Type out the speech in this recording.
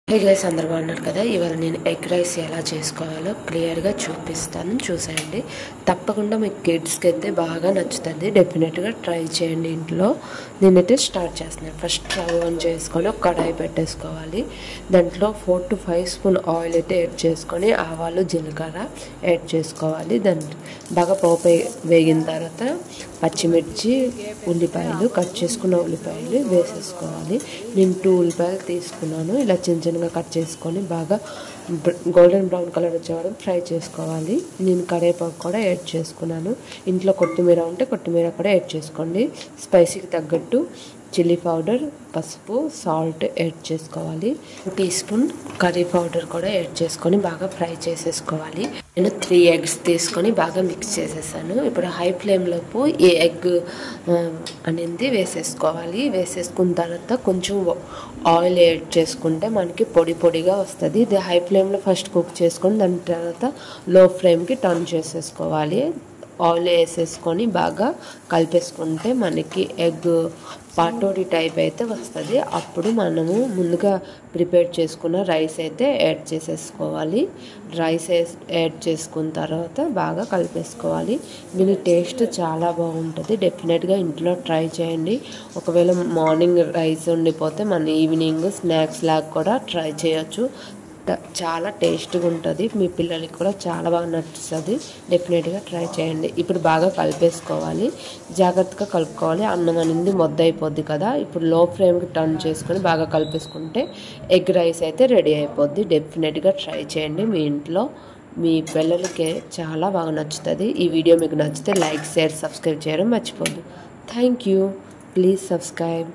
Hey guys, అందరూ బాగున్నారు కదా. ఇవాళ నేను ఎగ్ రైస్ ఎలా చేసుకోవాలో క్లియర్గా చూపిస్తాను, చూసేయండి. తప్పకుండా మీ కిడ్స్కి అయితే బాగా నచ్చుతుంది. డెఫినెట్గా ట్రై చేయండి ఇంట్లో. నేనైతే స్టార్ట్ చేస్తున్నాను. ఫస్ట్ స్టవ్ ఆన్ చేసుకొని ఒక కడాయి పెట్టేసుకోవాలి. దాంట్లో 4 to 5 స్పూన్ ఆయిల్ అయితే యాడ్ చేసుకొని ఆవాలు జీలకర్ర యాడ్ చేసుకోవాలి. దాన్ని బాగా పోపు వేగిన తర్వాత పచ్చిమిర్చి, ఉల్లిపాయలు, కట్ చేసుకున్న ఉల్లిపాయలు వేసేసుకోవాలి. నేను 2 ఉల్లిపాయలు తీసుకున్నాను. ఇలా చిన్న చిన్నగా కట్ చేసుకొని బాగా గోల్డెన్ బ్రౌన్ కలర్ వచ్చే వరకు ఫ్రై చేసుకోవాలి. నేను కరివేపాకు కూడా యాడ్ చేసుకున్నాను. ఇంట్లో కొత్తిమీర ఉంటే కొత్తిమీర కూడా యాడ్ చేసుకోండి. స్పైసీకి తగ్గట్టు చిల్లీ పౌడర్, పసుపు, సాల్ట్ యాడ్ చేసుకోవాలి. 1 టీ స్పూన్ కర్రీ పౌడర్ కూడా యాడ్ చేసుకొని బాగా ఫ్రై చేసేసుకోవాలి. నేను 3 ఎగ్స్ తీసుకొని బాగా మిక్స్ చేసేసాను. ఇప్పుడు హై ఫ్లేమ్లోపు ఈ ఎగ్ అనేది వేసేసుకోవాలి. వేసేసుకున్న తర్వాత కొంచెం ఆయిల్ యాడ్ చేసుకుంటే మనకి పొడి పొడిగా వస్తుంది. ఇది హై ఫ్లేమ్లో ఫస్ట్ కుక్ చేసుకొని దాని తర్వాత లో ఫ్లేమ్కి టర్న్ చేసేసుకోవాలి. ఆయిల్ వేసేసుకొని బాగా కలిపేసుకుంటే మనకి ఎగ్ పాటోడి టైప్ అయితే వస్తుంది. అప్పుడు మనము ముందుగా ప్రిపేర్ చేసుకున్న రైస్ అయితే యాడ్ చేసేసుకోవాలి. రైస్ యాడ్ చేసుకున్న తర్వాత బాగా కలిపేసుకోవాలి. దీని టేస్ట్ చాలా బాగుంటుంది. డెఫినెట్గా ఇంట్లో ట్రై చేయండి. ఒకవేళ మార్నింగ్ రైస్ ఉండిపోతే మన ఈవినింగ్ స్నాక్స్ లాగా కూడా ట్రై చేయొచ్చు. చాలా టేస్ట్గా ఉంటుంది. మీ పిల్లలకి కూడా చాలా బాగా నచ్చుతుంది. డెఫినెట్గా ట్రై చేయండి. ఇప్పుడు బాగా కలిపేసుకోవాలి. జాగ్రత్తగా కలుపుకోవాలి. అన్నం అనేది మొద్ద అయిపోద్ది కదా. ఇప్పుడు లో ఫ్లేమ్కి టర్న్ చేసుకొని బాగా కలిపేసుకుంటే ఎగ్ రైస్ అయితే రెడీ అయిపోద్ది. డెఫినెట్గా ట్రై చేయండి. మీ ఇంట్లో మీ పిల్లలకి చాలా బాగా నచ్చుతుంది. ఈ వీడియో మీకు నచ్చితే లైక్, షేర్, సబ్స్క్రైబ్ చేయడం మర్చిపోద్దు. Thank you. Please subscribe.